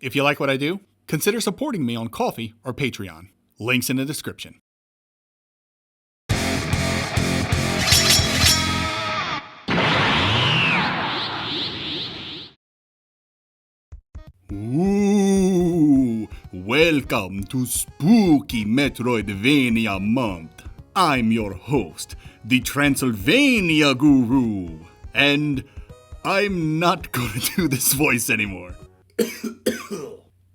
If you like what I do, consider supporting me on Ko-fi or Patreon. Links in the description. Ooh, welcome to Spooky Metroidvania Month. I'm your host, the Transylvania Guru, and I'm not gonna do this voice anymore.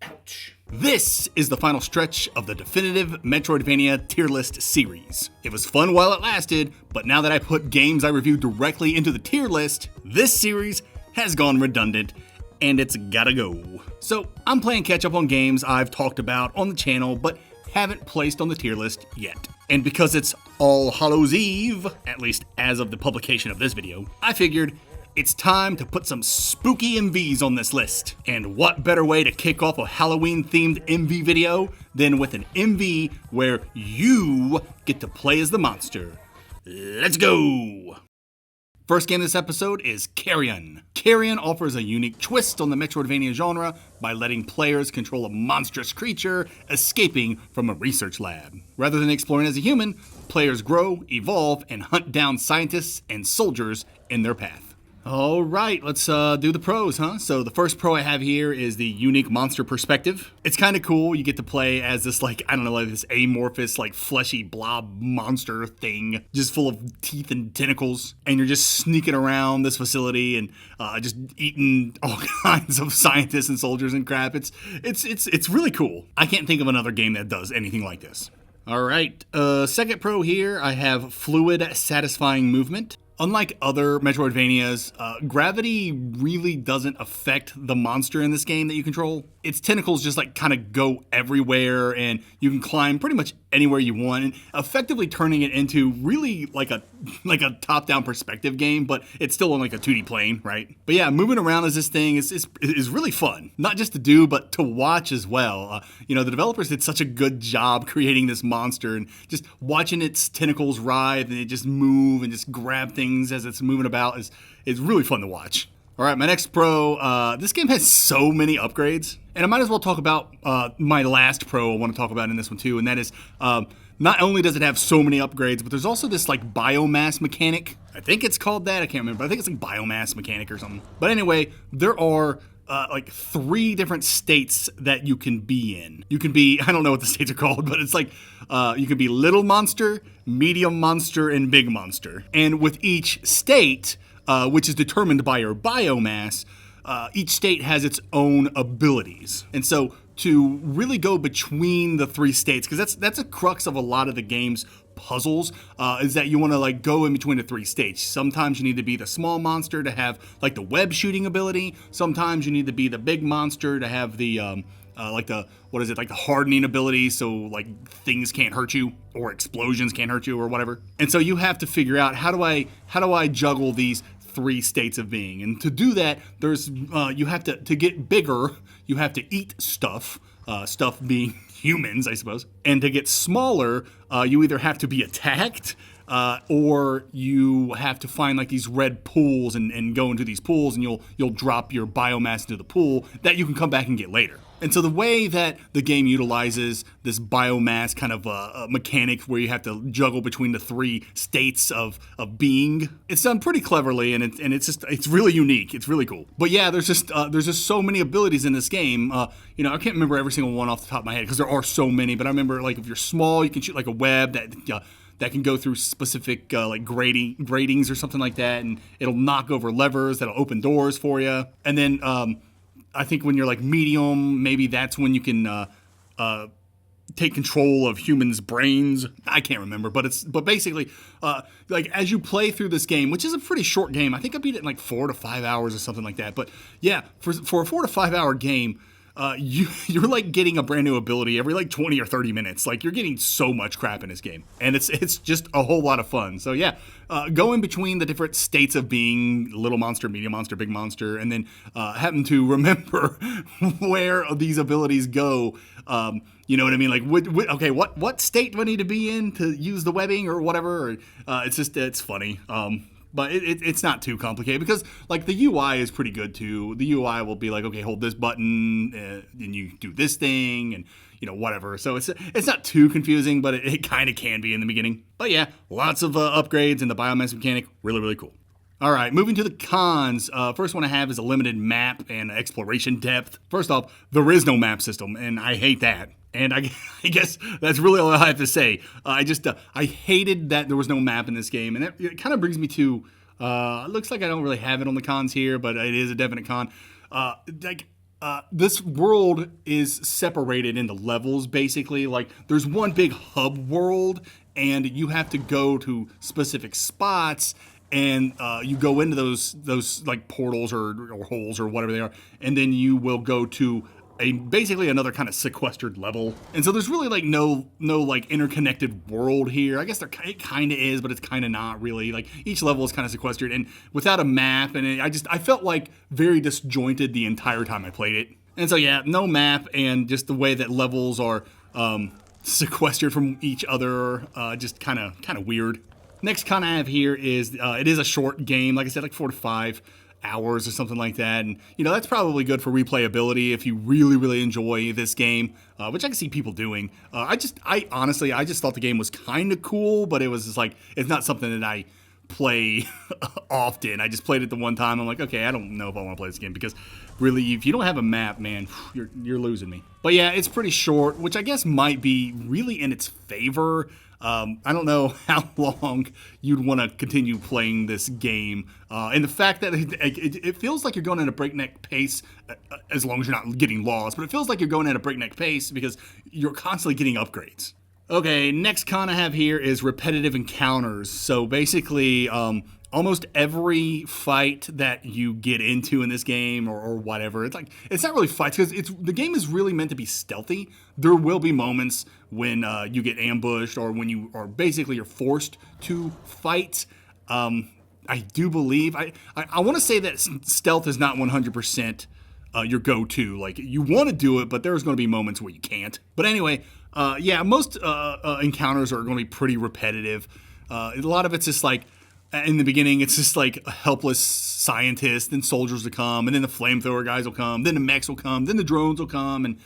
Ouch. This is the final stretch of the definitive Metroidvania Tier List series. It was fun while it lasted, but now that I put games I reviewed directly into the tier list, this series has gone redundant, and it's gotta go. So I'm playing catch up on games I've talked about on the channel, but haven't placed on the tier list yet. And because it's All Hallows Eve, at least as of the publication of this video, I figured it's time to put some spooky MVs on this list. And what better way to kick off a Halloween-themed MV video than with an MV where you get to play as the monster. Let's go! First game of this episode is Carrion. Carrion offers a unique twist on the Metroidvania genre by letting players control a monstrous creature escaping from a research lab. Rather than exploring as a human, players grow, evolve, and hunt down scientists and soldiers in their path. All right, let's do the pros, huh? So the first pro I have here is the unique monster perspective. It's kind of cool. You get to play as this, like this amorphous, fleshy blob monster thing, just full of teeth and tentacles. And you're just sneaking around this facility and just eating all kinds of scientists and soldiers and crap. It's really cool. I can't think of another game that does anything like this. All right, second pro here, I have fluid, satisfying movement. Unlike other Metroidvanias, gravity really doesn't affect the monster in this game that you control. Its tentacles just kind of go everywhere, and you can climb pretty much anywhere you want, and effectively turning it into really like a top-down perspective game, but it's still on a 2D plane, right? But yeah, moving around as this thing is really fun. Not just to do, but to watch as well. The developers did such a good job creating this monster, and just watching its tentacles writhe and it just move and just grab things as it's moving about is really fun to watch. All right, my next pro, this game has so many upgrades, and I might as well talk about my last pro I want to talk about in this one too, and that is not only does it have so many upgrades, but there's also this biomass mechanic. I think it's called that, I can't remember, I think it's biomass mechanic or something. But anyway, there are 3 different states that you can be in. You can be, I don't know what the states are called, but it's you can be little monster, medium monster, and big monster. And with each state, which is determined by your biomass, each state has its own abilities. And so to really go between the 3 states, because that's a crux of a lot of the game's puzzles, is that you want to go in between the 3 states. Sometimes you need to be the small monster to have the web shooting ability. Sometimes you need to be the big monster to have the the hardening ability, so things can't hurt you or explosions can't hurt you or whatever. And so you have to figure out how do I juggle these 3 states of being. And to do that, there's you have to get bigger, you have to eat stuff being humans, I suppose. And to get smaller, you either have to be attacked, or you have to find these red pools and go into these pools, and you'll drop your biomass into the pool that you can come back and get later. And so the way that the game utilizes this biomass kind of mechanic where you have to juggle between the 3 states of being, it's done pretty cleverly, and it's really unique. It's really cool. But yeah, there's just so many abilities in this game. I can't remember every single one off the top of my head because there are so many. But I remember if you're small, you can shoot a web that can go through specific gratings or something like that, and it'll knock over levers that'll open doors for you. And then I think when you're medium, maybe that's when you can take control of humans' brains. I can't remember, but basically as you play through this game, which is a pretty short game. I think I beat it in 4 to 5 hours or something like that. But yeah, for a 4 to 5 hour game, you're getting a brand new ability every 20 or 30 minutes. You're getting so much crap in this game, and it's just a whole lot of fun. So yeah, going between the different states of being little monster, medium monster, big monster, and then having to remember where these abilities go. You know what I mean? What state do I need to be in to use the webbing or whatever? It's funny. but it's not too complicated because like the UI is pretty good too. The UI will be like, okay, hold this button, and you do this thing, and whatever. So it's not too confusing, but it kind of can be in the beginning. But yeah, lots of upgrades, and the biomass mechanic really, really cool. All right, moving to the cons. First one I have is a limited map and exploration depth. First off, there is no map system, and I hate that. And I guess that's really all I have to say. I hated that there was no map in this game, and it kind of brings me to, it looks like I don't really have it on the cons here, but it is a definite con. This world is separated into levels, basically. Like, there's one big hub world, and you have to go to specific spots, and you go into those like portals or holes or whatever they are, and then you will go to basically another kind of sequestered level. And so there's really like no like interconnected world here. I guess it kind of is, but it's kind of not really. Like each level is kind of sequestered and without a map, and I felt like very disjointed the entire time I played it. And so yeah, no map, and just the way that levels are sequestered from each other, just kind of weird. Next con I have here is it is a short game, like I said, like 4 to 5 hours or something like that, and that's probably good for replayability if you really, really enjoy this game, which I can see people doing. I honestly thought the game was kind of cool, but it was just like, it's not something that I play often. I just played it the one time. I'm like, okay, I don't know if I want to play this game, because really, if you don't have a map, man, you're losing me. But yeah, it's pretty short, which I guess might be really in its favor. I don't know how long you'd want to continue playing this game. And the fact that it feels like you're going at a breakneck pace, as long as you're not getting lost, but it feels like you're going at a breakneck pace because you're constantly getting upgrades. Okay, next con I have here is repetitive encounters. So basically, almost every fight that you get into in this game or whatever, it's not really fights, because the game is really meant to be stealthy. There will be moments when you get ambushed, or when you're forced to fight. I do believe I want to say that stealth is not 100% your go-to. Like, you want to do it, but there's going to be moments where you can't. But anyway, yeah, most encounters are going to be pretty repetitive. A lot of it's just like, in the beginning, it's just like a helpless scientist, then soldiers will come, and then the flamethrower guys will come, then the mechs will come, then the drones will come, and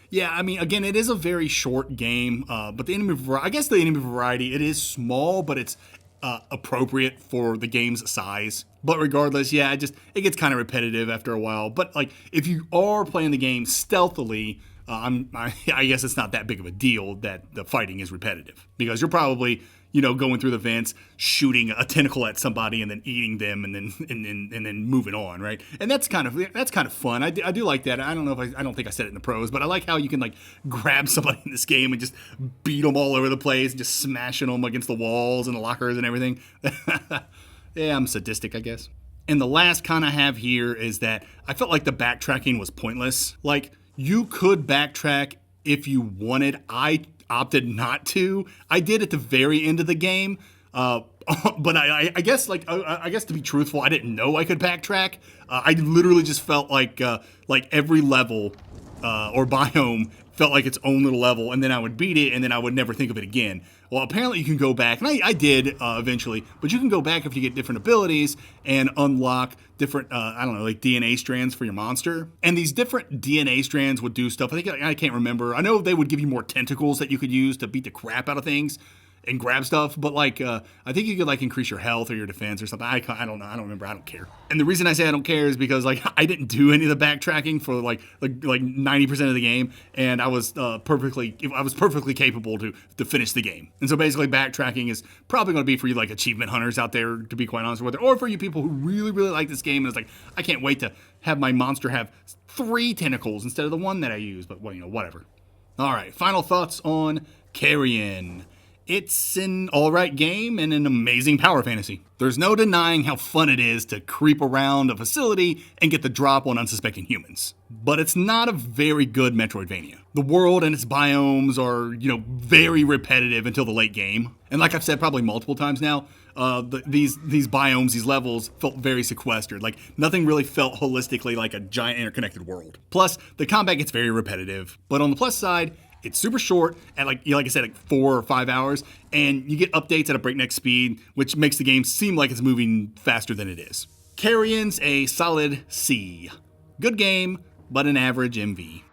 yeah, I mean, again, it is a very short game, but the enemy variety, it is small, but it's appropriate for the game's size. But regardless, yeah, it gets kind of repetitive after a while. But like, if you are playing the game stealthily, I guess it's not that big of a deal that the fighting is repetitive, because you're probably going through the vents, shooting a tentacle at somebody, and then eating them, and then moving on, right? And that's kind of fun. I do like that. I don't know if I don't think I said it in the pros, but I like how you can like grab somebody in this game and just beat them all over the place, and just smashing them against the walls and the lockers and everything. Yeah, I'm sadistic, I guess. And the last con I have here is that I felt like the backtracking was pointless. Like, you could backtrack if you wanted. I opted not to. I did at the very end of the game, but I guess I guess to be truthful, I didn't know I could backtrack. I literally just felt like every level or biome felt like its own little level, and then I would beat it, and then I would never think of it again. Well, apparently you can go back, and I did eventually, but you can go back if you get different abilities and unlock different, like DNA strands for your monster. And these different DNA strands would do stuff. I can't remember. I know they would give you more tentacles that you could use to beat the crap out of things and grab stuff, but like I think you could like increase your health or your defense or something. I don't know. I don't remember. I don't care. And the reason I say I don't care is because like I didn't do any of the backtracking for like 90% of the game, and I was perfectly capable to finish the game. And so basically, backtracking is probably going to be for you like achievement hunters out there, to be quite honest with you, or for you people who really, really like this game and it's like, I can't wait to have my monster have 3 tentacles instead of the 1 that I use. But well, whatever. All right, final thoughts on Carrion. It's an alright game and an amazing power fantasy. There's no denying how fun it is to creep around a facility and get the drop on unsuspecting humans. But it's not a very good Metroidvania. The world and its biomes are, very repetitive until the late game. And like I've said probably multiple times now, these biomes, these levels felt very sequestered. Like, nothing really felt holistically like a giant interconnected world. Plus, the combat gets very repetitive. But on the plus side, It's super short at like I said, like 4 or 5 hours, and you get updates at a breakneck speed, which makes the game seem like it's moving faster than it is. Carrion's a solid C. Good game, but an average MV.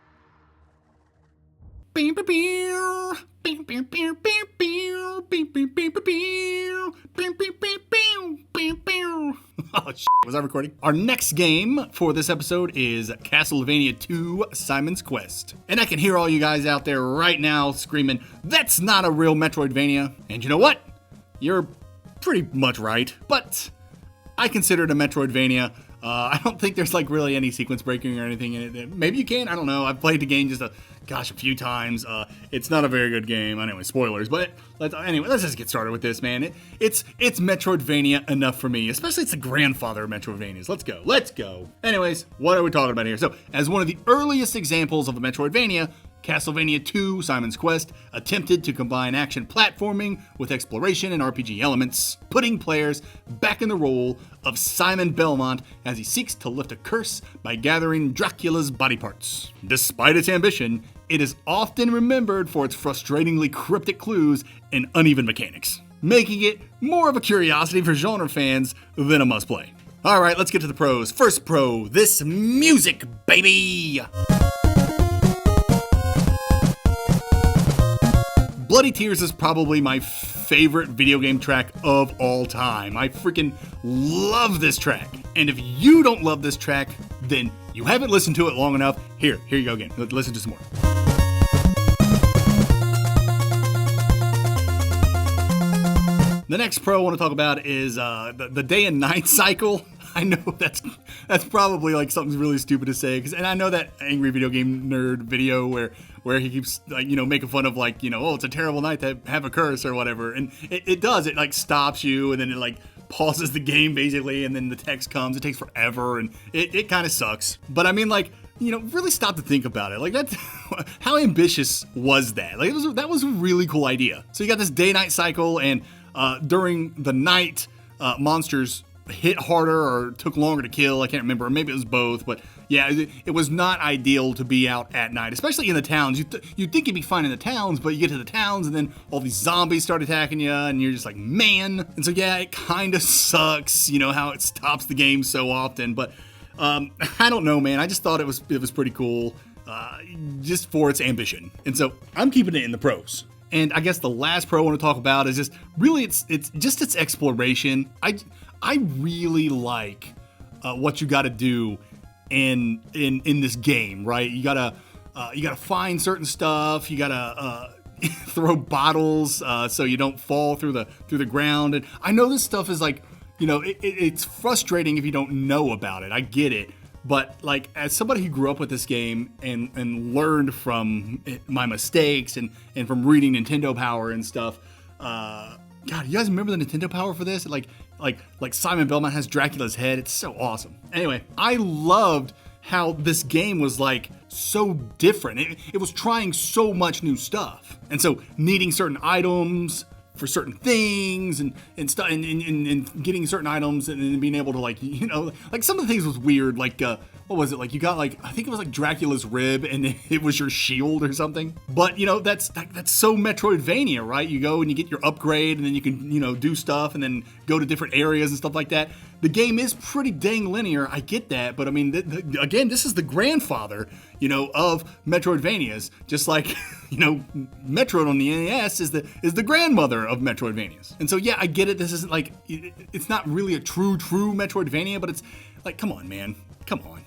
Oh, shit. Was I recording? Our next game for this episode is Castlevania 2 Simon's Quest. And I can hear all you guys out there right now screaming, that's not a real Metroidvania. And you know what? You're pretty much right. But I consider it a Metroidvania. I don't think there's like really any sequence breaking or anything in it. Maybe you can, I don't know. I've played the game just a few times. It's not a very good game. Anyway, spoilers. But let's just get started with this, man. It's Metroidvania enough for me. Especially it's the grandfather of Metroidvanias. Let's go. Anyways, what are we talking about here? So, as one of the earliest examples of a Metroidvania, Castlevania 2 Simon's Quest attempted to combine action platforming with exploration and RPG elements, putting players back in the role of Simon Belmont as he seeks to lift a curse by gathering Dracula's body parts. Despite its ambition, it is often remembered for its frustratingly cryptic clues and uneven mechanics, making it more of a curiosity for genre fans than a must-play. Alright, let's get to the pros. First pro, this music, baby! Bloody Tears is probably my favorite video game track of all time. I freaking love this track. And if you don't love this track, then you haven't listened to it long enough. Here you go again. Listen to some more. The next pro I want to talk about is the day and night cycle. I know that's probably like something really stupid to say, and I know that Angry Video Game Nerd video where he keeps like, making fun of like, oh, it's a terrible night to have a curse or whatever, and it does, it like stops you and then it like pauses the game basically, and then the text comes, it takes forever, and it kind of sucks. But I mean, like, really stop to think about it. Like, that's how ambitious was that? Like, that was a really cool idea. So you got this day-night cycle, and during the night, monsters hit harder or took longer to kill. I can't remember. Or maybe it was both. But yeah, it was not ideal to be out at night, especially in the towns. You'd think you'd be fine in the towns, but you get to the towns and then all these zombies start attacking you, and you're just like, man. And so yeah, it kind of sucks, how it stops the game so often. But I don't know, man. I just thought it was pretty cool, just for its ambition. And so I'm keeping it in the pros. And I guess the last pro I want to talk about is just really it's just its exploration. I really like what you got to do in this game, right? You gotta find certain stuff. You gotta throw bottles so you don't fall through the ground. And I know this stuff is like, it's frustrating if you don't know about it. I get it. But like, as somebody who grew up with this game and learned from my mistakes and from reading Nintendo Power and stuff, God, you guys remember the Nintendo Power for this? Like Simon Belmont has Dracula's head. It's so awesome. Anyway, I loved how this game was like so different. It was trying so much new stuff. And so needing certain items for certain things and stuff, and getting certain items and then being able to like some of the things was weird, like what was it, like you got like, I think it was like Dracula's rib and it was your shield or something. But that's so Metroidvania, right? You go and you get your upgrade and then you can do stuff and then go to different areas and stuff like that. The game is pretty dang linear, I get that, but I mean, again, this is the grandfather, of Metroidvanias, just like, Metroid on the NES is the grandmother of Metroidvanias. And so, yeah, I get it, this isn't like, it's not really a true Metroidvania, but it's like, come on, man, come on.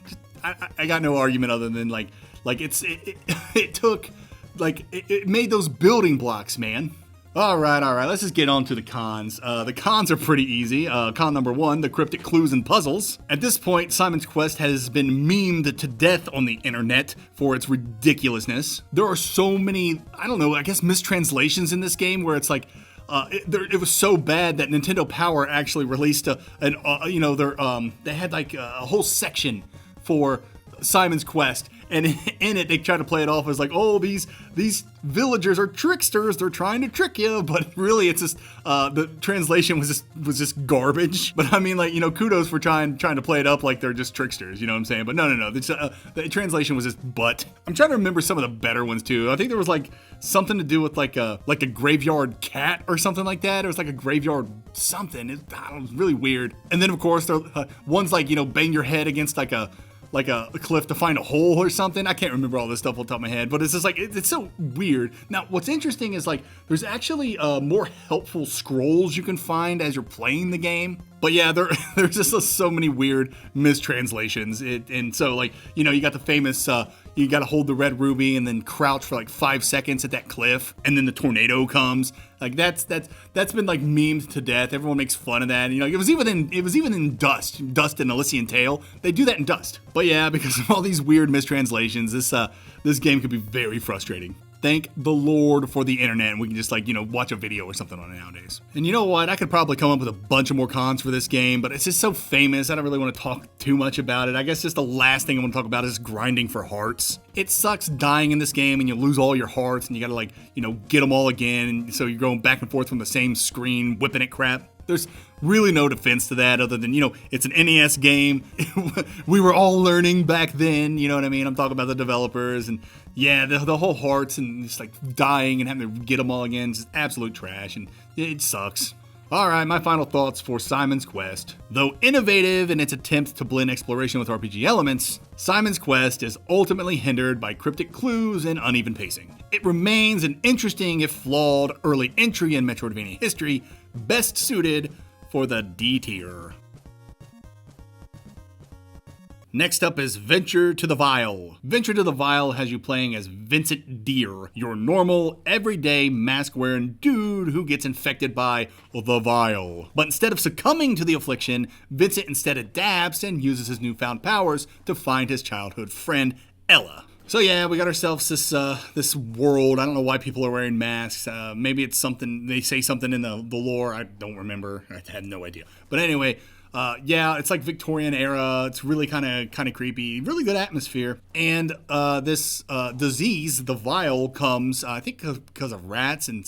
I got no argument other than like it took, like, it made those building blocks, man. All right, let's just get on to the cons. The cons are pretty easy. Con number 1, the cryptic clues and puzzles. At this point, Simon's Quest has been memed to death on the internet for its ridiculousness. There are so many, I don't know, I guess mistranslations in this game where it's like, it was so bad that Nintendo Power actually released they had like a whole section for Simon's Quest, And in it, they try to play it off as like, oh, these villagers are tricksters. They're trying to trick you. But really, it's just the translation was just garbage. But I mean, like, kudos for trying to play it up like they're just tricksters. You know what I'm saying? But no. The translation was just butt. I'm trying to remember some of the better ones too. I think there was like something to do with like a graveyard cat or something like that. It was like a graveyard something. It was really weird. And then of course there one's like bang your head against like a cliff to find a hole or something. I can't remember all this stuff off the top of my head, but it's just like, it's so weird. Now, what's interesting is like, there's actually more helpful scrolls you can find as you're playing the game. But yeah, there's just so many weird mistranslations. And so like, you got the famous, you got to hold the red ruby and then crouch for like 5 seconds at that cliff, and then the tornado comes. Like that's been like memed to death. Everyone makes fun of that. It was even in Dust and Elysian Tale. They do that in Dust. But yeah, because of all these weird mistranslations, this game could be very frustrating. Thank the Lord for the internet, and we can just watch a video or something on it nowadays. And you know what? I could probably come up with a bunch of more cons for this game, but it's just so famous, I don't really want to talk too much about it. I guess just the last thing I want to talk about is grinding for hearts. It sucks dying in this game and you lose all your hearts and you gotta get them all again, and so you're going back and forth from the same screen, whipping at crap. There's really no defense to that other than, it's an NES game. We were all learning back then, you know what I mean? I'm talking about the developers, and yeah, the whole hearts and just like dying and having to get them all again is absolute trash, and it sucks. Alright, my final thoughts for Simon's Quest. Though innovative in its attempt to blend exploration with RPG elements, Simon's Quest is ultimately hindered by cryptic clues and uneven pacing. It remains an interesting, if flawed, early entry in Metroidvania history, best suited for the D tier. Next up is Venture to the Vile. Venture to the Vile has you playing as Vincent Deer, your normal, everyday, mask-wearing dude who gets infected by the Vile. But instead of succumbing to the affliction, Vincent instead adapts and uses his newfound powers to find his childhood friend, Ella. So yeah, we got ourselves this world. I don't know why people are wearing masks. Maybe it's something, they say something in the lore. I don't remember. I had no idea. But anyway, yeah, it's like Victorian era. It's really kind of creepy. Really good atmosphere. And this disease, the Vile, comes, I think because of rats and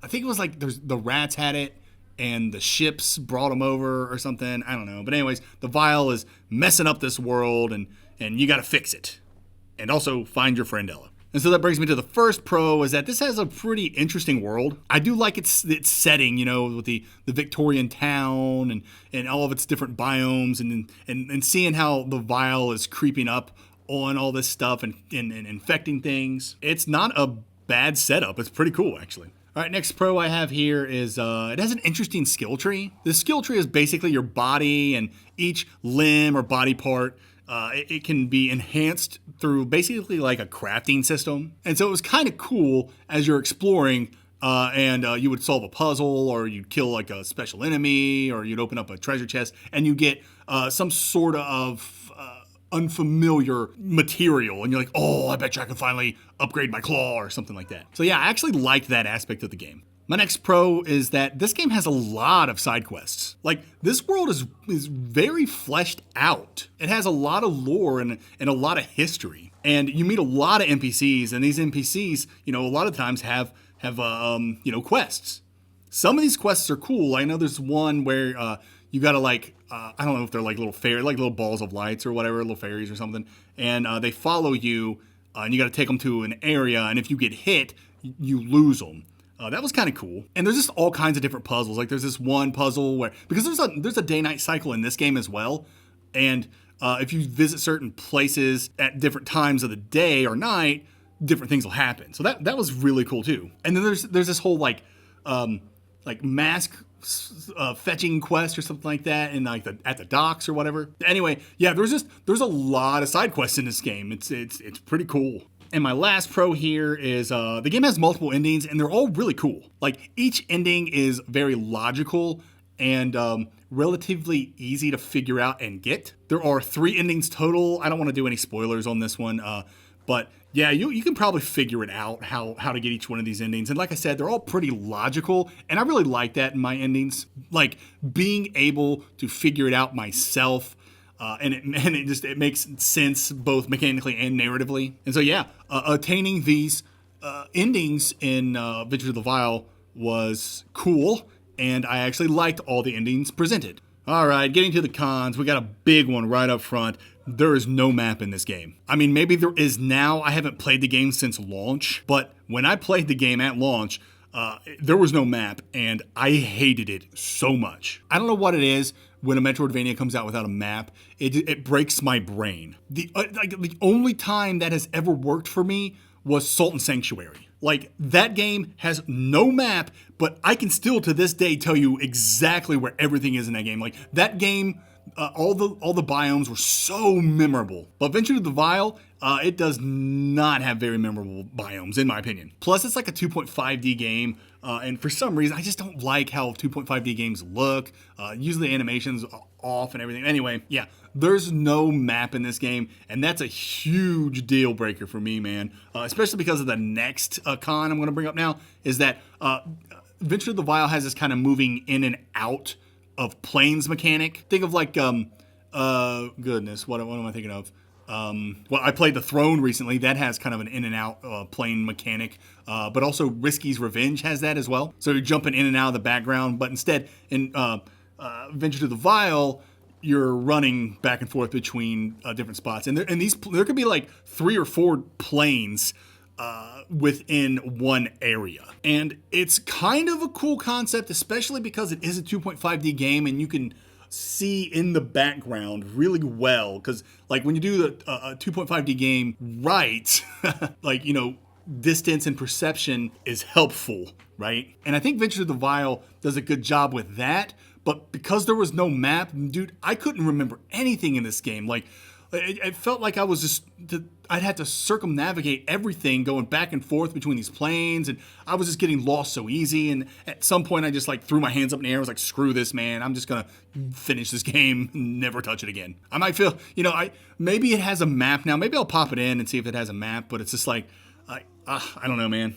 I think it was like the rats had it and the ships brought them over or something. I don't know. But anyways, the Vile is messing up this world, and you got to fix it. And also find your friend Ella. And so that brings me to the first pro, is that this has a pretty interesting world. I do like its setting, with the Victorian town and all of its different biomes, and seeing how the Vile is creeping up on all this stuff and infecting things. It's not a bad setup. It's pretty cool, actually. All right, next pro I have here is it has an interesting skill tree. The skill tree is basically your body, and each limb or body part it can be enhanced through basically like a crafting system. And so it was kind of cool as you're exploring and you would solve a puzzle, or you'd kill like a special enemy, or you'd open up a treasure chest and you get some sort of unfamiliar material, and you're like, oh, I bet you I can finally upgrade my claw or something like that. So yeah, I actually liked that aspect of the game. My next pro is that this game has a lot of side quests. Like, this world is very fleshed out. It has a lot of lore and a lot of history. And you meet a lot of NPCs, and these NPCs, a lot of times have quests. Some of these quests are cool. I know there's one where you gotta I don't know if they're like little balls of lights or whatever, little fairies or something. And they follow you, and you gotta take them to an area, and if you get hit, you lose them. That was kind of cool. And there's just all kinds of different puzzles. Like, there's this one puzzle where, because there's a day-night cycle in this game as well. And if you visit certain places at different times of the day or night, different things will happen. So that was really cool too. And then there's this whole like mask fetching quest or something like that, in like at the docks or whatever. Anyway, yeah, there's a lot of side quests in this game. It's pretty cool. And my last pro here is the game has multiple endings, and they're all really cool. Like, each ending is very logical and relatively easy to figure out and get. There are 3 endings total. I don't want to do any spoilers on this one, but yeah, you can probably figure it out how to get each one of these endings. And like I said, they're all pretty logical, and I really like that in my endings. Like, being able to figure it out myself and it makes sense both mechanically and narratively. And so yeah, attaining these endings in Adventure to the Vile was cool, and I actually liked all the endings presented. All right, getting to the cons, we got a big one right up front. There is no map in this game. I mean, maybe there is now. I haven't played the game since launch, but when I played the game at launch, there was no map, and I hated it so much. I don't know what it is when a Metroidvania comes out without a map. It breaks my brain. The only time that has ever worked for me was Salt and Sanctuary. Like, that game has no map, but I can still to this day tell you exactly where everything is in that game. Like, that game, all the biomes were so memorable. But Venture to the Vile, it does not have very memorable biomes, in my opinion. Plus, it's like a 2.5D game, and for some reason, I just don't like how 2.5D games look. Usually the animation's off and everything. Anyway, yeah, there's no map in this game, and that's a huge deal breaker for me, man. Especially because of the next con I'm going to bring up now, is that Venture to the Vile has this kind of moving in and out of planes mechanic. Think of like, goodness, what am I thinking of? Well, I played The Throne recently. That has kind of an in and out plane mechanic. But also Risky's Revenge has that as well. So you're jumping in and out of the background. But instead, in Venture to the Vile, you're running back and forth between different spots. And there could be like 3 or 4 planes within one area. And it's kind of a cool concept, especially because it is a 2.5D game and you can see in the background really well. Because like when you do a 2.5D game right, like, you know, distance and perception is helpful, right? And I think Venture to the Vile does a good job with that. But because there was no map, dude, I couldn't remember anything in this game. Like, it felt like I was just, I'd had to circumnavigate everything going back and forth between these planes, and I was just getting lost so easy. And at some point I just like threw my hands up in the air. I was like, screw this, man. I'm just gonna finish this game and never touch it again. I might feel, you know, maybe it has a map now. Maybe I'll pop it in and see if it has a map, but it's just like, I don't know, man.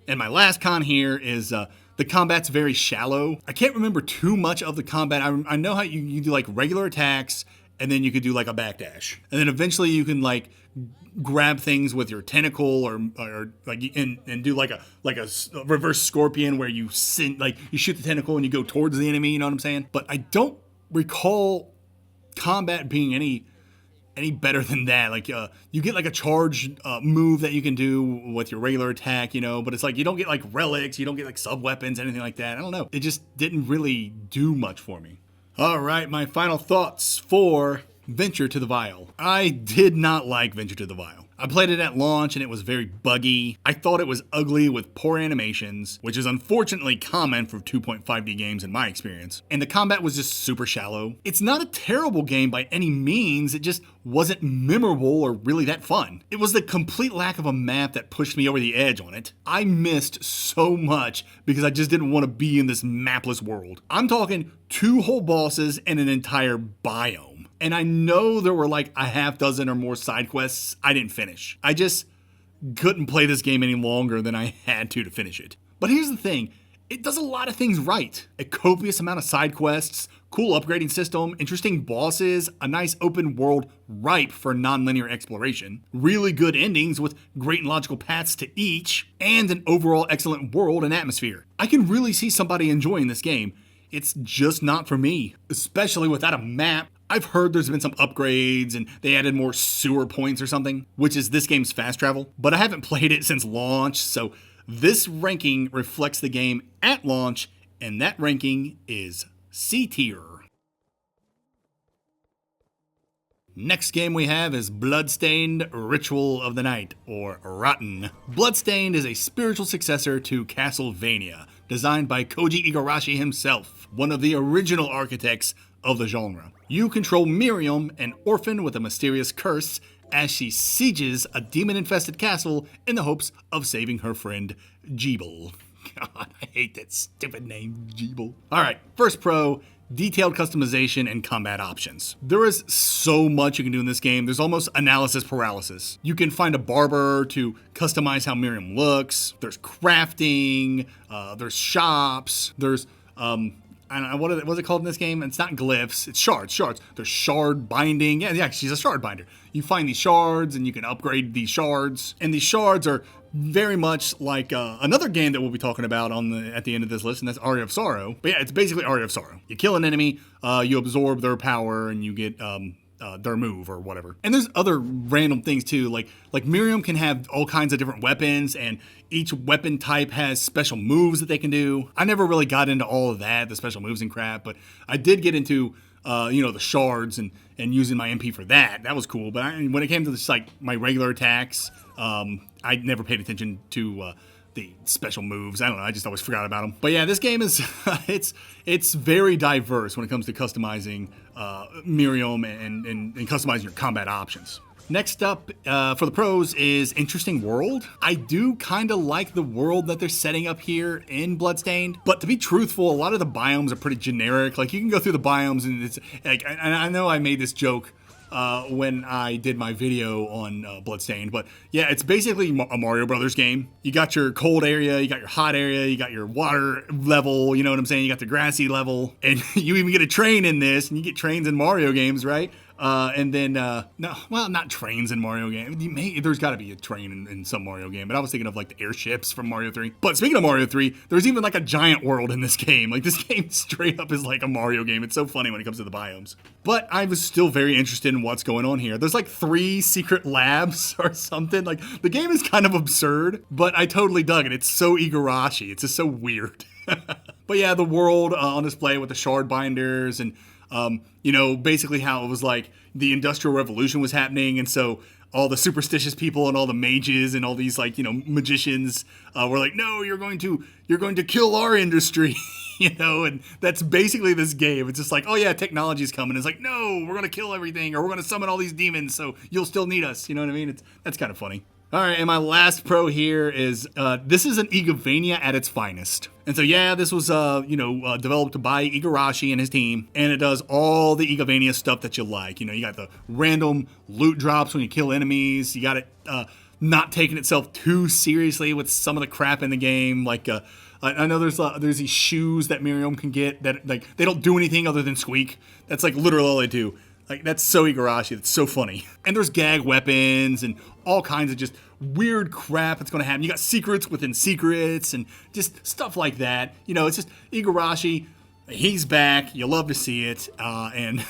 And my last con here is, the combat's very shallow. I can't remember too much of the combat. I know how you do like regular attacks, and then you could do like a backdash. And then eventually you can like grab things with your tentacle or like and do like a reverse scorpion where you shoot the tentacle and you go towards the enemy, you know what I'm saying? But I don't recall combat being any better than that. Like you get like a charge move that you can do with your regular attack, you know, but it's like you don't get like relics, you don't get like sub weapons, anything like that. I don't know. It just didn't really do much for me. All right, my final thoughts for Venture to the Vile. I did not like Venture to the Vile. I played it at launch and it was very buggy. I thought it was ugly with poor animations, which is unfortunately common for 2.5D games in my experience. And the combat was just super shallow. It's not a terrible game by any means, it just wasn't memorable or really that fun. It was the complete lack of a map that pushed me over the edge on it. I missed so much because I just didn't want to be in this mapless world. I'm talking 2 whole bosses and an entire biome. And I know there were like a half dozen or more side quests I didn't finish. I just couldn't play this game any longer than I had to finish it. But here's the thing, it does a lot of things right. A copious amount of side quests, cool upgrading system, interesting bosses, a nice open world ripe for non-linear exploration, really good endings with great and logical paths to each, and an overall excellent world and atmosphere. I can really see somebody enjoying this game. It's just not for me, especially without a map. I've heard there's been some upgrades and they added more sewer points or something, which is this game's fast travel, but I haven't played it since launch, so this ranking reflects the game at launch, and that ranking is C tier. Next game we have is Bloodstained Ritual of the Night, or Rotten. Bloodstained is a spiritual successor to Castlevania, designed by Koji Igarashi himself, one of the original architects of the genre. You control Miriam, an orphan with a mysterious curse, as she sieges a demon-infested castle in the hopes of saving her friend, Jeeble. God, I hate that stupid name, Jeeble. Alright, first pro, detailed customization and combat options. There is so much you can do in this game, there's almost analysis paralysis. You can find a barber to customize how Miriam looks, there's crafting, there's shops, there's I don't know, what's it called in this game? It's not glyphs, it's shards. There's shard binding. Yeah, she's a shard binder. You find these shards and you can upgrade these shards. And these shards are very much like another game that we'll be talking about at the end of this list, and that's Aria of Sorrow. But yeah, it's basically Aria of Sorrow. You kill an enemy, you absorb their power, and you get their move or whatever. And there's other random things too, like Miriam can have all kinds of different weapons, and each weapon type has special moves that they can do. I never really got into all of that, the special moves and crap, but I did get into the shards and using my MP for that. That was cool. But when it came to just like my regular attacks, I never paid attention to the special moves. I don't know. I just always forgot about them. But yeah, this game is it's very diverse when it comes to customizing Miriam and customizing your combat options. Next up for the pros is Interesting World. I do kind of like the world that they're setting up here in Bloodstained, but to be truthful, a lot of the biomes are pretty generic. Like, you can go through the biomes and it's like, and I know I made this joke when I did my video on Bloodstained, but yeah, it's basically a Mario Brothers game. You got your cold area, you got your hot area, you got your water level, you know what I'm saying? You got the grassy level, and you even get a train in this, and you get trains in Mario games, right? And then, not trains in Mario games. There's got to be a train in some Mario game, but I was thinking of like the airships from Mario 3. But speaking of Mario 3, there's even like a giant world in this game. Like, this game straight up is like a Mario game. It's so funny when it comes to the biomes. But I was still very interested in what's going on here. There's like 3 secret labs or something. Like, the game is kind of absurd, but I totally dug it. It's so Igarashi. It's just so weird. But yeah, the world on display with the shard binders and basically how it was like the Industrial Revolution was happening, and so all the superstitious people and all the mages and all these magicians were like, no, you're going to kill our industry, and that's basically this game. It's just like, oh yeah, technology's coming. It's like, no, we're gonna kill everything, or we're gonna summon all these demons, so you'll still need us. You know what I mean? That's kind of funny. All right, and my last pro here is this is an EVER at its finest. And so yeah, this was developed by Igarashi and his team, and it does all the EVER stuff that you like. You got the random loot drops when you kill enemies. You got it not taking itself too seriously with some of the crap in the game. Like I know there's these shoes that Miriam can get that like they don't do anything other than squeak. That's like literally all they do. Like, that's so Igarashi. That's so funny. And there's gag weapons and all kinds of just weird crap that's going to happen. You got secrets within secrets and just stuff like that. It's just Igarashi. He's back. You love to see it. And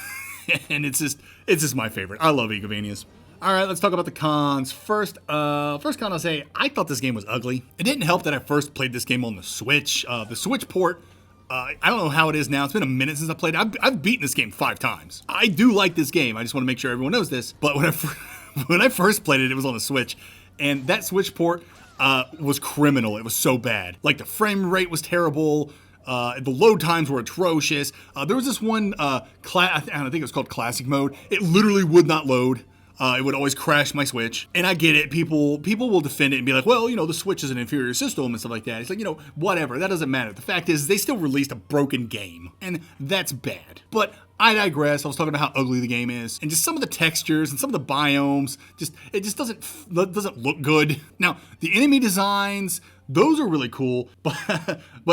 it's just my favorite. I love EVER. All right, let's talk about the cons. First con I'll say, I thought this game was ugly. It didn't help that I first played this game on the Switch. The Switch port, I don't know how it is now. It's been a minute since I played it. I've beaten this game 5 times. I do like this game. I just want to make sure everyone knows this. But when I first played it, it was on the Switch. And that Switch port was criminal. It was so bad. Like, the frame rate was terrible. The load times were atrocious. There was this one, I think it was called Classic Mode. It literally would not load. It would always crash my Switch. And I get it. People will defend it and be like, well, the Switch is an inferior system and stuff like that. It's like, whatever. That doesn't matter. The fact is, they still released a broken game. And that's bad. But I digress. I was talking about how ugly the game is. And just some of the textures and some of the biomes, it just doesn't look good. Now, the enemy designs, those are really cool. But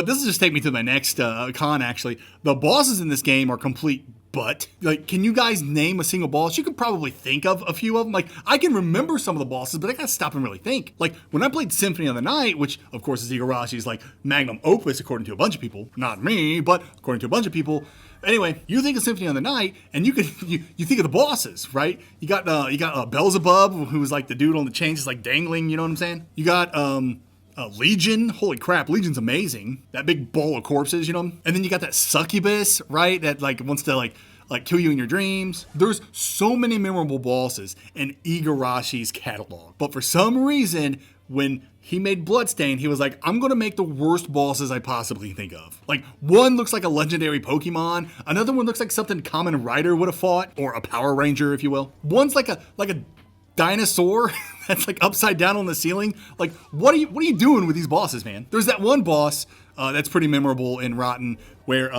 this will just take me to my next con, actually. The bosses in this game are complete. But, like, can you guys name a single boss? You could probably think of a few of them. Like, I can remember some of the bosses, but I gotta stop and really think. Like, when I played Symphony of the Night, which, of course, is Igarashi's, like, magnum opus, according to a bunch of people. Not me, but according to a bunch of people. Anyway, you think of Symphony of the Night, and you think of the bosses, right? You got Beelzebub, who was, like, the dude on the chain, just, like, dangling, you know what I'm saying? You got, Legion, holy crap, Legion's amazing. That big bowl of corpses, And then you got that succubus, right? That like wants to like kill you in your dreams. There's so many memorable bosses in Igarashi's catalog. But for some reason, when he made Bloodstained, he was like, I'm gonna make the worst bosses I possibly think of. Like, one looks like a legendary Pokemon, another one looks like something Kamen Rider would have fought, or a Power Ranger, if you will. One's like a dinosaur that's like upside down on the ceiling. Like, what are you doing with these bosses, man? There's that one boss that's pretty memorable in Rotten where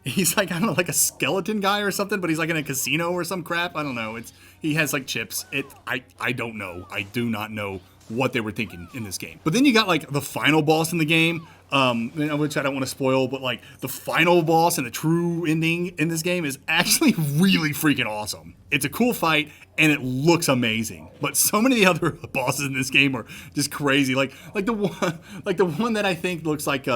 he's like, I don't know, like a skeleton guy or something, but he's like in a casino or some crap. I don't know. He has like chips. I don't know. I do not know what they were thinking in this game. But then you got like the final boss in the game, which I don't want to spoil, but like the final boss and the true ending in this game is actually really freaking awesome. It's a cool fight and it looks amazing. But so many of the other bosses in this game are just crazy. Like the one that I think looks like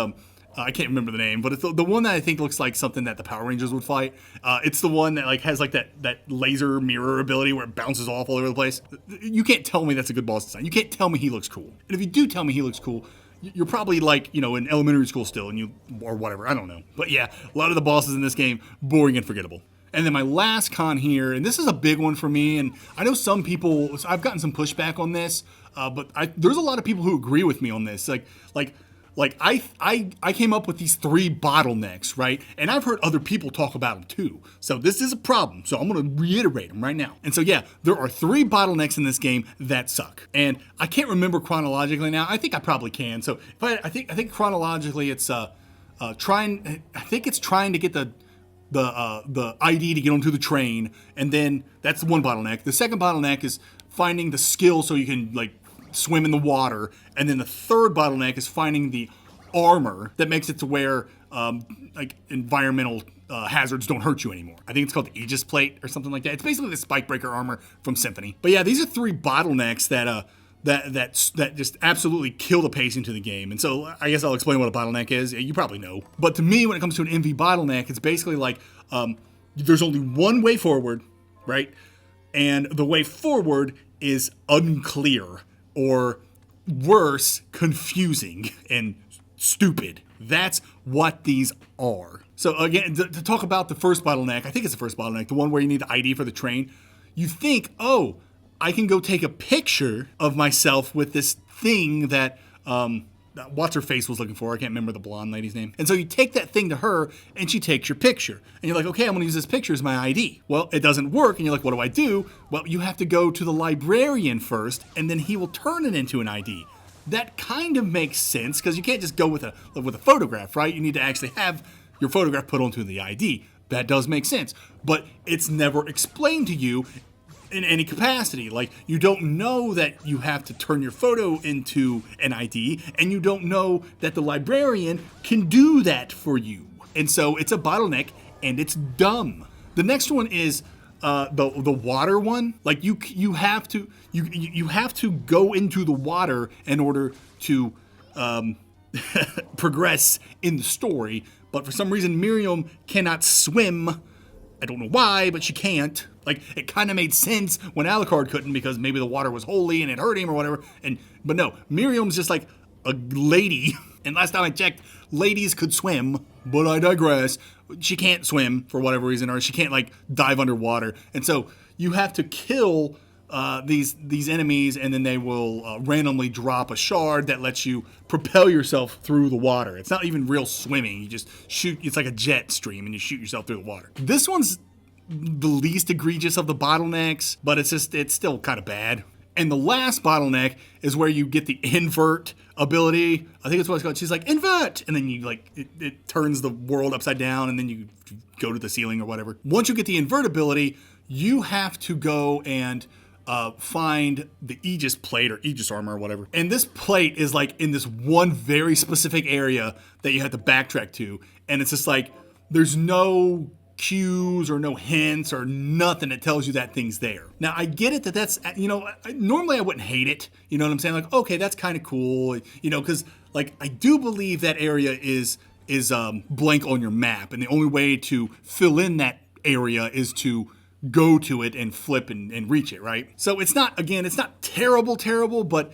I can't remember the name, but it's the one that I think looks like something that the Power Rangers would fight. It's the one that like has like that laser mirror ability where it bounces off all over the place. You can't tell me that's a good boss design. You can't tell me he looks cool. And if you do tell me he looks cool, you're probably like, in elementary school still, or whatever. I don't know. But yeah, a lot of the bosses in this game, boring and forgettable. And then my last con here, and this is a big one for me, and I know some people, I've gotten some pushback on this, but there's a lot of people who agree with me on this. Like I came up with these 3 bottlenecks, right? And I've heard other people talk about them too. So this is a problem. So I'm going to reiterate them right now. And so yeah, there are 3 bottlenecks in this game that suck. And I can't remember chronologically now. I think I probably can. So I think chronologically it's trying to get the ID to get onto the train, and then that's one bottleneck. The second bottleneck is finding the skill so you can like swim in the water, and then the third bottleneck is finding the armor that makes it to where like environmental hazards don't hurt you anymore. I think it's called the Aegis plate or something like that. It's basically the spike breaker armor from Symphony. But yeah, these are 3 bottlenecks that just absolutely kill the pacing to the game. And so I guess I'll explain what a bottleneck is. You probably know. But to me, when it comes to an MV bottleneck, it's basically like there's only one way forward, right? And the way forward is unclear, or worse, confusing and stupid. That's what these are. So again, to talk about the first bottleneck, I think it's the first bottleneck, the one where you need the ID for the train. You think, oh, I can go take a picture of myself with this thing that what's her face was looking for. I can't remember the blonde lady's name. And so you take that thing to her and she takes your picture. And you're like, okay, I'm gonna use this picture as my ID. Well, it doesn't work. And you're like, what do I do? Well, you have to go to the librarian first and then he will turn it into an ID. That kind of makes sense because you can't just go with a photograph, right? You need to actually have your photograph put onto the ID. That does make sense. But it's never explained to you in any capacity. Like, you don't know that you have to turn your photo into an ID, and you don't know that the librarian can do that for you. And so it's a bottleneck, and it's dumb. The next one is the water one. Like, you have to go into the water in order to progress in the story. But for some reason, Miriam cannot swim. I don't know why, but she can't. Like, it kind of made sense when Alucard couldn't because maybe the water was holy and it hurt him or whatever. But no, Miriam's just like a lady. And last time I checked, ladies could swim, but I digress. She can't swim for whatever reason, or she can't like dive underwater. And so you have to kill these enemies, and then they will randomly drop a shard that lets you propel yourself through the water. It's not even real swimming. You just shoot. It's like a jet stream, and you shoot yourself through the water. This one's the least egregious of the bottlenecks, but it's still kind of bad. And the last bottleneck is where you get the invert ability. I think it's what it's called. She's like, invert! And then you like, it turns the world upside down, and then you go to the ceiling or whatever. Once you get the invert ability, you have to go and find the Aegis plate or Aegis armor or whatever. And this plate is like in this one very specific area that you have to backtrack to. And it's just like, there's no cues or no hints or nothing that tells you that thing's there. Now, I get it that's, normally I wouldn't hate it. You know what I'm saying? Like, okay, that's kind of cool, because like I do believe that area is blank on your map. And the only way to fill in that area is to go to it and flip and reach it, right? So it's not terrible, but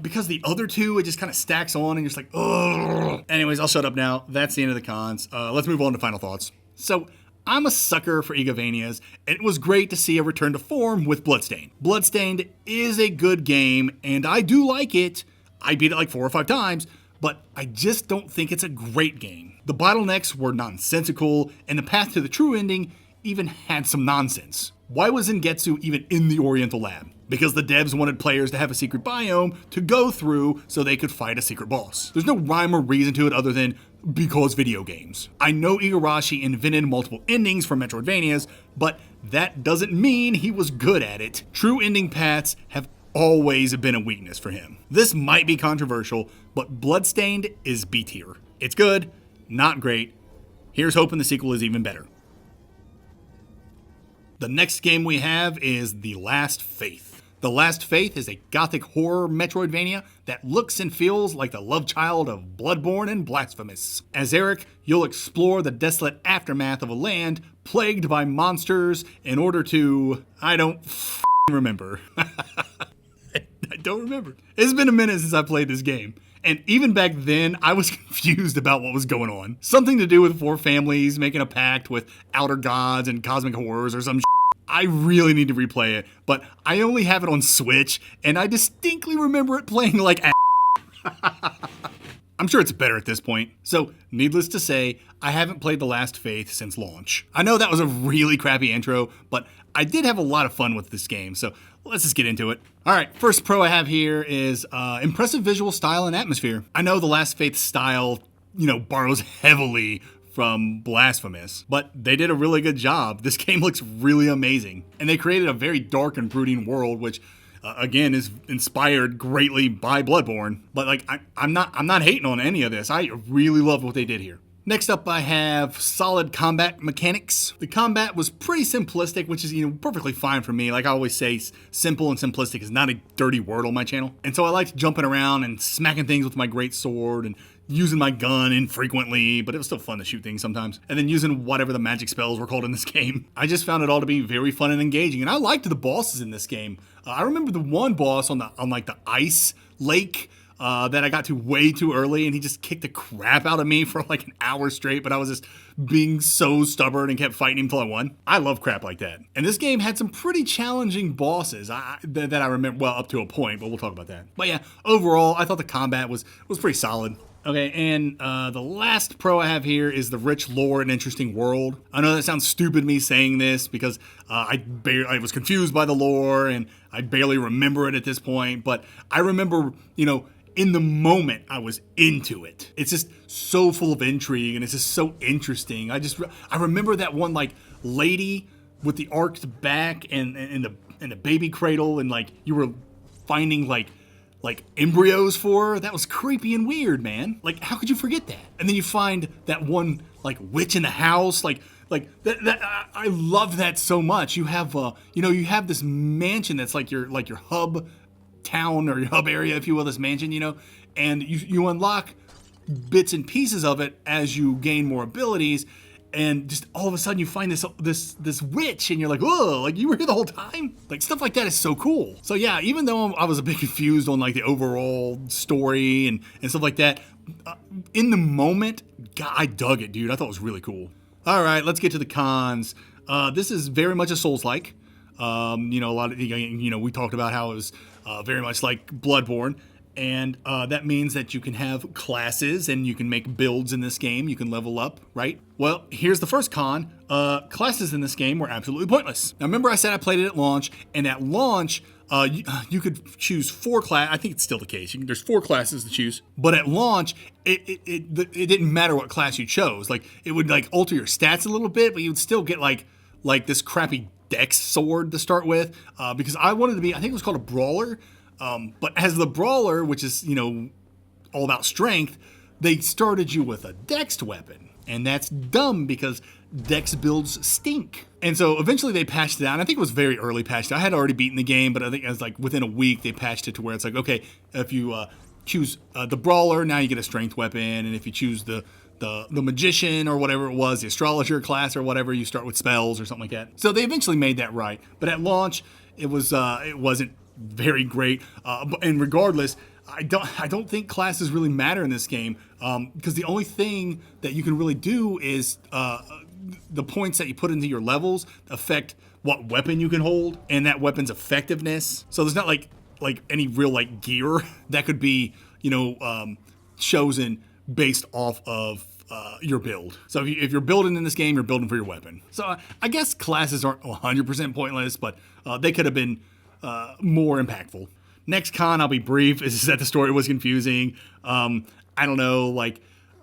because the other two, it just kind of stacks on and you're just like, ugh. Anyways, I'll shut up now. That's the end of the cons. Let's move on to final thoughts. So I'm a sucker for Igavanias, and it was great to see a return to form with Bloodstained. Bloodstained is a good game, and I do like it. I beat it like 4 or 5 times, but I just don't think it's a great game. The bottlenecks were nonsensical, and the path to the true ending even had some nonsense. Why was Zangetsu even in the Oriental Lab? Because the devs wanted players to have a secret biome to go through so they could fight a secret boss. There's no rhyme or reason to it other than because video games. I know Igarashi invented multiple endings for Metroidvanias, but that doesn't mean he was good at it. True ending paths have always been a weakness for him. This might be controversial, but Bloodstained is B tier. It's good, not great. Here's hoping the sequel is even better. The next game we have is The Last Faith. The Last Faith is a gothic horror Metroidvania that looks and feels like the love child of Bloodborne and Blasphemous. As Eric, you'll explore the desolate aftermath of a land plagued by monsters in order to... I don't remember. I don't remember. It's been a minute since I played this game. And even back then, I was confused about what was going on. Something to do with 4 families making a pact with outer gods and cosmic horrors or some shit. I really need to replay it, but I only have it on Switch, and I distinctly remember it playing like I'm sure it's better at this point. So, needless to say, I haven't played The Last Faith since launch. I know that was a really crappy intro, but I did have a lot of fun with this game, so let's just get into it. Alright, first pro I have here is impressive visual style and atmosphere. I know The Last Faith style, borrows heavily from Blasphemous, but they did a really good job. This game looks really amazing. And they created a very dark and brooding world, which again is inspired greatly by Bloodborne. But I'm not hating on any of this. I really love what they did here. Next up, I have solid combat mechanics. The combat was pretty simplistic, which is perfectly fine for me. Like I always say, simple and simplistic is not a dirty word on my channel. And so I liked jumping around and smacking things with my great sword and using my gun infrequently, but it was still fun to shoot things sometimes. And then using whatever the magic spells were called in this game. I just found it all to be very fun and engaging. And I liked the bosses in this game. I remember the one boss on the ice lake that I got to way too early, and he just kicked the crap out of me for like an hour straight, but I was just being so stubborn and kept fighting him until I won. I love crap like that. And this game had some pretty challenging bosses that I remember, well, up to a point, but we'll talk about that. But yeah, overall, I thought the combat was pretty solid. Okay, and the last pro I have here is the rich lore and interesting world. I know that sounds stupid me saying this because I was confused by the lore and I barely remember it at this point, but I remember, in the moment I was into it. It's just so full of intrigue and it's just so interesting. I remember that one lady with the arched back and the baby cradle, and you were finding like embryos for her. That was creepy and weird, man. How could you forget that? And then you find that one witch in the house, that I love that so much. You have you have this mansion that's like your hub town or your hub area, if you will, this mansion, and you unlock bits and pieces of it as you gain more abilities. And just all of a sudden you find this witch and you're like, oh, you were here the whole time? Stuff like that is so cool. So yeah, even though I was a bit confused on the overall story and stuff like that, in the moment, God, I dug it, dude. I thought it was really cool. All right, let's get to the cons. This is very much a Souls-like. A lot of, we talked about how it was very much like Bloodborne. And that means that you can have classes and you can make builds in this game. You can level up, right? Well, here's the first con. Classes in this game were absolutely pointless. Now, remember I said I played it at launch, and at launch, you could choose 4 classes. I think it's still the case. There's 4 classes to choose. But at launch, it didn't matter what class you chose. It would alter your stats a little bit, but you would still get like this crappy dex sword to start with. Because I wanted to be, I think it was called a brawler. But as the brawler, which is, all about strength, they started you with a dexed weapon. And that's dumb because dex builds stink. And so eventually they patched it out. And I think it was very early patched. I had already beaten the game, but I think it was within a week they patched it to where it's okay, if you choose the brawler, now you get a strength weapon. And if you choose the magician or whatever it was, the astrologer class or whatever, you start with spells or something like that. So they eventually made that right. But at launch, it wasn't very great, and regardless, I don't think classes really matter in this game, because the only thing that you can really do is the points that you put into your levels affect what weapon you can hold and that weapon's effectiveness. So there's not like any real gear that could be chosen based off of your build. So if you're building in this game, you're building for your weapon. So I guess classes aren't 100% pointless, but they could have been more impactful. Next con, I'll be brief, is that the story was confusing. I don't know,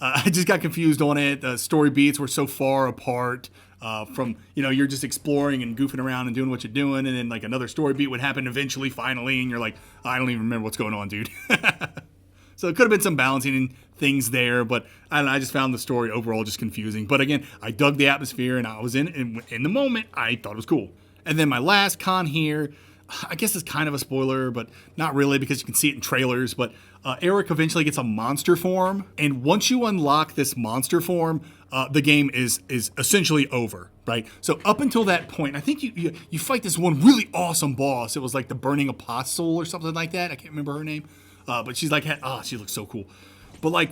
I just got confused on it. The story beats were so far apart. from, you're just exploring and goofing around and doing what you're doing, and then like another story beat would happen eventually, finally, and you're like, I don't even remember what's going on, dude. So it could have been some balancing things there, but I don't know, I just found the story overall just confusing. But again, I dug the atmosphere, and I was in the moment. I thought it was cool. And then my last con here, I guess it's kind of a spoiler, but not really, because you can see it in trailers. But Eric eventually gets a monster form, and once you unlock this monster form, the game is essentially over, right? So up until that point, I think you fight this one really awesome boss. It was like the Burning Apostle or something like that. I can't remember her name, but she's like, she looks so cool. But like,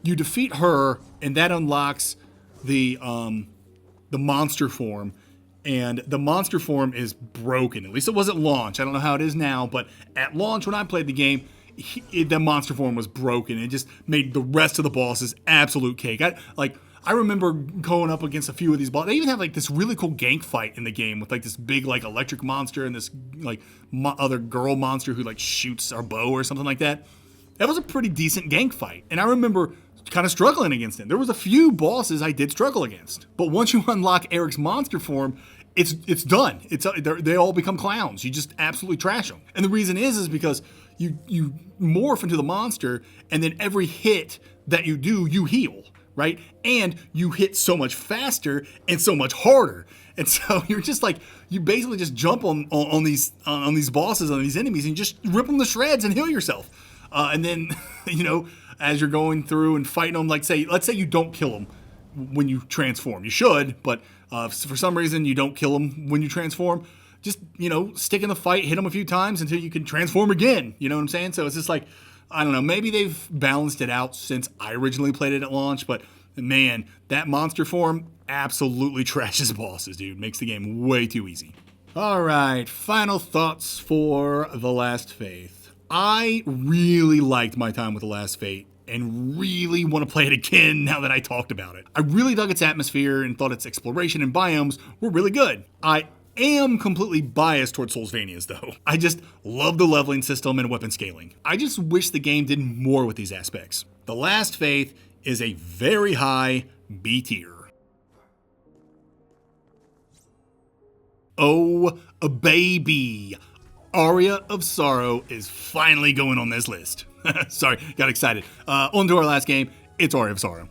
you defeat her, and that unlocks the monster form. And the monster form is broken. At least it was at launch. I don't know how it is now, but at launch when I played the game, the monster form was broken. It just made the rest of the bosses absolute cake. I remember going up against a few of these bosses. They even have like this really cool gank fight in the game with like this big like electric monster and this like other girl monster who like shoots our bow or something like that. That was a pretty decent gank fight. And I remember kind of struggling against it. There was a few bosses I did struggle against. But once you unlock Eric's monster form, it's done. They all become clowns. You just absolutely trash them. And the reason is because you morph into the monster, and then every hit that you do, you heal, right? And you hit so much faster and so much harder. And so you're just like, you basically just jump on these bosses, on these enemies, and you just rip them to shreds and heal yourself. And then, as you're going through and fighting them, let's say you don't kill them when you transform. You should, but for some reason you don't kill them when you transform. Just, stick in the fight, hit them a few times until you can transform again. You know what I'm saying? So it's just like, I don't know, maybe they've balanced it out since I originally played it at launch, but man, that monster form absolutely trashes bosses, dude. Makes the game way too easy. All right, final thoughts for The Last Faith. I really liked my time with The Last Fate and really want to play it again now that I talked about it. I really dug its atmosphere and thought its exploration and biomes were really good. I am completely biased towards Soulsvanias though. I just love the leveling system and weapon scaling. I just wish the game did more with these aspects. The Last Faith is a very high B tier. Oh, a baby. Aria of Sorrow is finally going on this list. Sorry, got excited. On to our last game. It's Aria of Sorrow.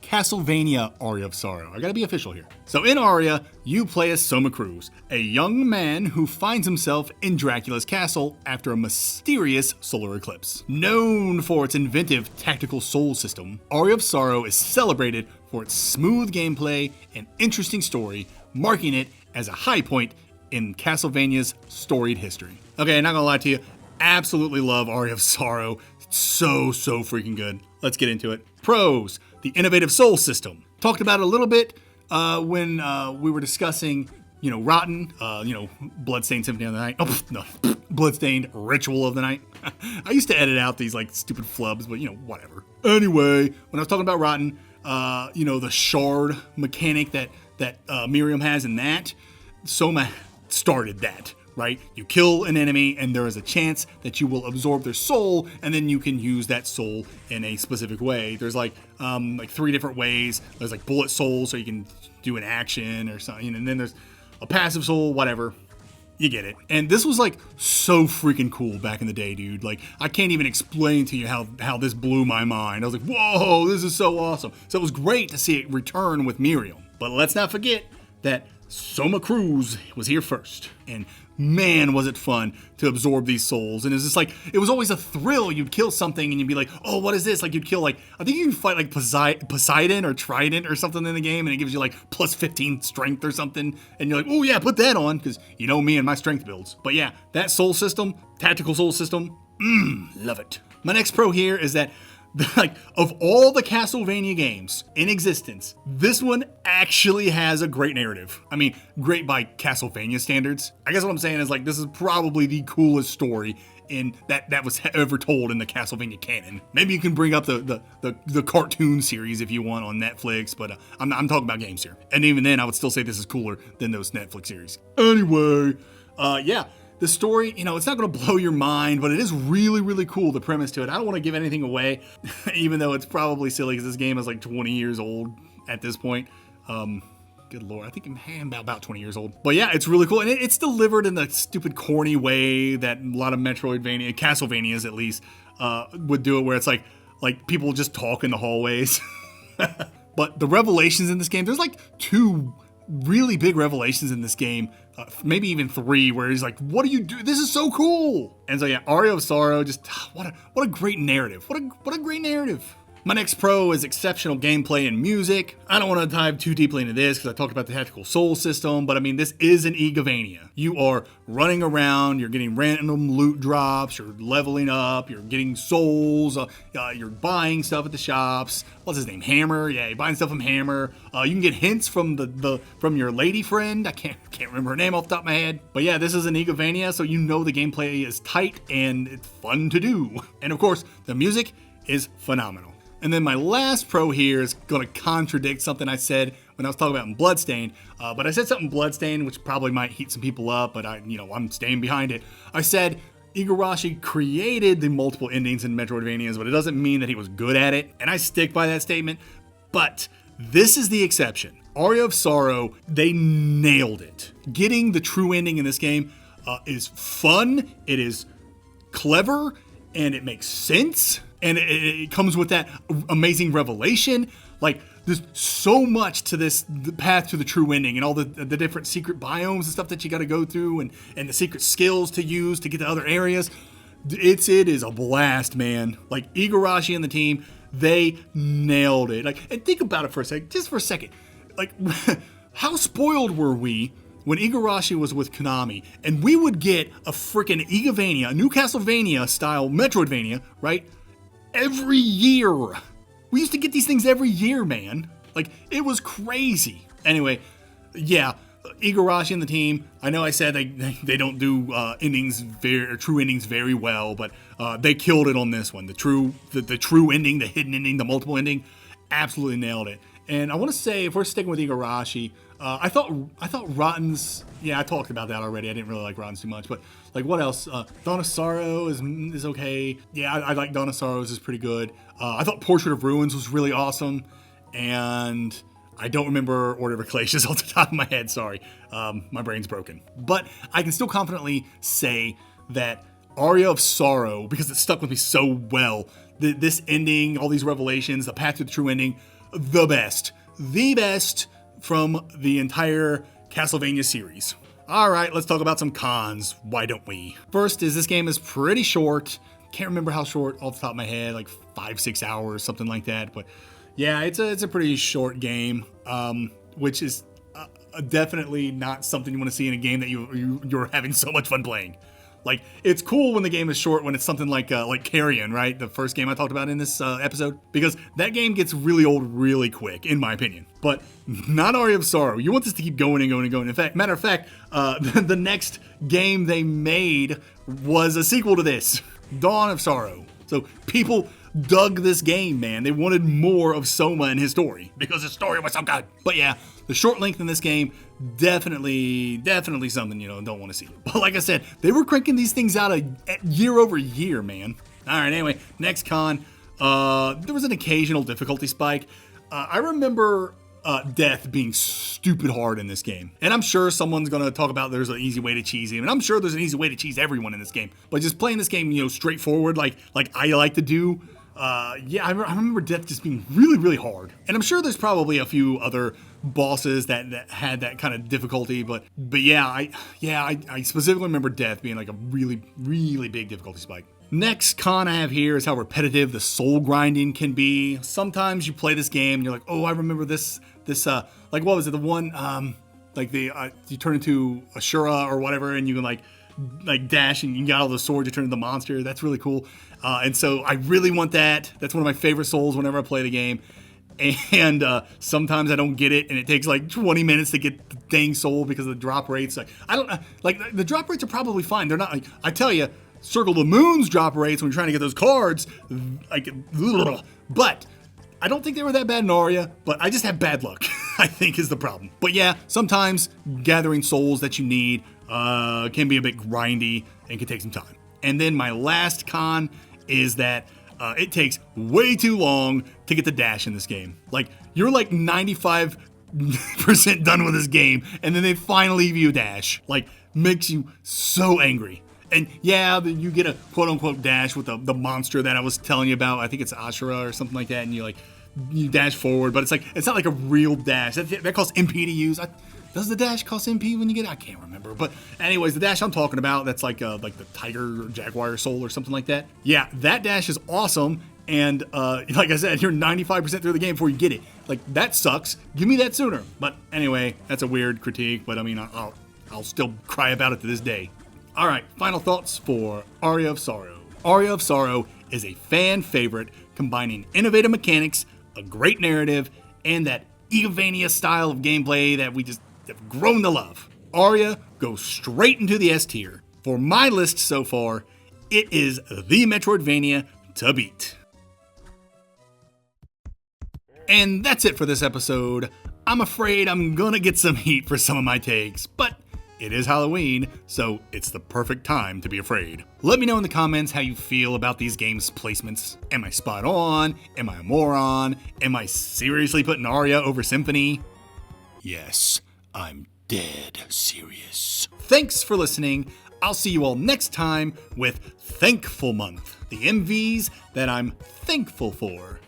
Castlevania Aria of Sorrow. I gotta be official here. So in Aria, you play as Soma Cruz, a young man who finds himself in Dracula's castle after a mysterious solar eclipse. Known for its inventive tactical soul system, Aria of Sorrow is celebrated for its smooth gameplay and interesting story, marking it as a high point in Castlevania's storied history. Okay, not gonna lie to you, absolutely love Aria of Sorrow. It's so freaking good. Let's get into it. Pros: the innovative soul system. Talked about it a little bit when we were discussing, Rotten, Bloodstained Symphony of the Night. Oh, no, Bloodstained Ritual of the Night. I used to edit out these like stupid flubs, but whatever. Anyway, when I was talking about Rotten, the shard mechanic that Miriam has in that, Soma started that, right? You kill an enemy and there is a chance that you will absorb their soul, and then you can use that soul in a specific way. There's like 3 different ways. There's like bullet soul, so you can do an action or something, and then there's a passive soul, whatever. You get it. And this was like so freaking cool back in the day, dude. Like, I can't even explain to you how this blew my mind. I was like, whoa, this is so awesome. So it was great to see it return with Miriam. But let's not forget that Soma Cruz was here first, and man, was it fun to absorb these souls. And it's just like, it was always a thrill. You'd kill something and you'd be like, oh, what is this? Like, you'd kill, like, I think you can fight like Poseidon or Trident or something in the game, and it gives you like plus 15 strength or something, and you're like, oh yeah, put that on, because me and my strength builds. But yeah, that soul system, tactical soul system, love it. My next pro here is that, like, of all the Castlevania games in existence, this one actually has a great narrative. I mean, great by Castlevania standards. I guess what I'm saying is, like, this is probably the coolest story in that was ever told in the Castlevania canon. Maybe you can bring up the cartoon series if you want on Netflix, but I'm talking about games here. And even then, I would still say this is cooler than those Netflix series. Anyway, yeah. The story, it's not going to blow your mind, but it is really, really cool, the premise to it. I don't want to give anything away, even though it's probably silly because this game is like 20 years old at this point. good lord, I think I'm about 20 years old. But yeah, it's really cool, and it's delivered in the stupid corny way that a lot of Metroidvania, Castlevanias at least, would do it, where it's like people just talk in the hallways. But the revelations in this game, there's like 2 really big revelations in this game, maybe even 3, where he's like, what do you do? This is so cool. And so yeah, Aria of Sorrow, just what a great narrative. What a great narrative. My next pro is exceptional gameplay and music. I don't want to dive too deeply into this because I talked about the tactical soul system, but I mean, this is an EVER. You are running around, you're getting random loot drops, you're leveling up, you're getting souls, you're buying stuff at the shops. What's his name? Hammer? Yeah, you're buying stuff from Hammer. You can get hints from from your lady friend. I can't remember her name off the top of my head. But yeah, this is an EVER, so you know the gameplay is tight and it's fun to do. And of course, the music is phenomenal. And then my last pro here is going to contradict something I said when I was talking about in Bloodstained. But I said something in Bloodstained, which probably might heat some people up, but I'm staying behind it. I said Igarashi created the multiple endings in Metroidvanias, but it doesn't mean that he was good at it. And I stick by that statement. But this is the exception. Aria of Sorrow, they nailed it. Getting the true ending in this game is fun. It is clever, and it makes sense. And it comes with that amazing revelation. Like, there's so much to the path to the true ending, and all the different secret biomes and stuff that you got to go through, and the secret skills to use to get to other areas. It is a blast, man. Like, Igarashi and the team, they nailed it. Like, and think about it just for a second. Like, how spoiled were we when Igarashi was with Konami, and we would get a freaking EVER, a new Castlevania style Metroidvania, right? Every year. We used to get these things every year, man. Like, it was crazy. Anyway, yeah, Igarashi and the team, I know I said they don't do true endings very well, but they killed it on this one. The true ending, the hidden ending, the multiple ending, absolutely nailed it. And I want to say, if we're sticking with Igarashi, I thought Rotten's, yeah, I talked about that already. I didn't really like Rotten's too much, but like, what else? Dawn of Sorrow is okay. Yeah, I like Dawn of Sorrows is pretty good. I thought Portrait of Ruins was really awesome, and I don't remember Order of Ecclesias off the top of my head. Sorry, my brain's broken. But I can still confidently say that Aria of Sorrow, because it stuck with me so well, this ending, all these revelations, the path to the true ending, the best from the entire Castlevania series. All right, let's talk about some cons. Why don't we? First is this game is pretty short. Can't remember how short off the top of my head, like 5-6 hours, something like that. But yeah, it's a pretty short game, which is definitely not something you want to see in a game that you're having so much fun playing. Like, it's cool when the game is short, when it's something like Carrion, right? The first game I talked about in this episode. Because that game gets really old really quick, in my opinion. But not Aria of Sorrow. You want this to keep going and going and going. In fact, matter of fact, the next game they made was a sequel to this. Dawn of Sorrow. So people dug this game, man. They wanted more of Soma and his story, because his story was so good. But yeah, the short length in this game, definitely something you don't want to see. But like I said, they were cranking these things out year over year, man. All right, anyway, next con. There was an occasional difficulty spike. I remember death being stupid hard in this game. And I'm sure someone's going to talk about there's an easy way to cheese him. And I'm sure there's an easy way to cheese everyone in this game. But just playing this game, straightforward, like I like to do, yeah, I remember death just being really, really hard. And I'm sure there's probably a few other bosses that had that kind of difficulty, but yeah, I specifically remember death being like a really, really big difficulty spike. Next con I have here is how repetitive the soul grinding can be. Sometimes you play this game and you're like, oh, I remember this, like, what was it? The one, you turn into Ashura or whatever, and you can like dash and you got all the swords, you turn into the monster. That's really cool. And so I really want that. That's one of my favorite souls whenever I play the game. And sometimes I don't get it, and it takes like 20 minutes to get the dang soul because of the drop rates. Like, I don't like, the drop rates are probably fine. They're not like, I tell you, Circle the Moon's drop rates when you're trying to get those cards, like, but I don't think they were that bad in Aria, but I just have bad luck, I think is the problem. But yeah, sometimes gathering souls that you need can be a bit grindy and can take some time. And then my last con is that it takes way too long to get the dash in this game. Like, you're like 95 90% done with this game, and then they finally give you a dash. Like, makes you so angry. And yeah, then you get a quote-unquote dash with the monster that I was telling you about. I think it's Ashura or something like that, and you dash forward, but it's not like a real dash. That costs MP to use. Does the dash cost MP when you get it? I can't remember. But anyways, the dash I'm talking about, that's like the tiger or jaguar soul or something like that. Yeah, that dash is awesome. And like I said, you're 95% through the game before you get it. Like, that sucks. Give me that sooner. But anyway, that's a weird critique, but I mean, I'll still cry about it to this day. All right, final thoughts for Aria of Sorrow. Aria of Sorrow is a fan favorite, combining innovative mechanics, a great narrative, and that Evevania style of gameplay that we just have grown to love. Aria goes straight into the S tier. For my list so far, it is the Metroidvania to beat. And that's it for this episode. I'm afraid I'm gonna get some heat for some of my takes, but it is Halloween, so it's the perfect time to be afraid. Let me know in the comments how you feel about these games' placements. Am I spot on? Am I a moron? Am I seriously putting Aria over Symphony? Yes, I'm dead serious. Thanks for listening. I'll see you all next time with Thankful Month, the MVs that I'm thankful for.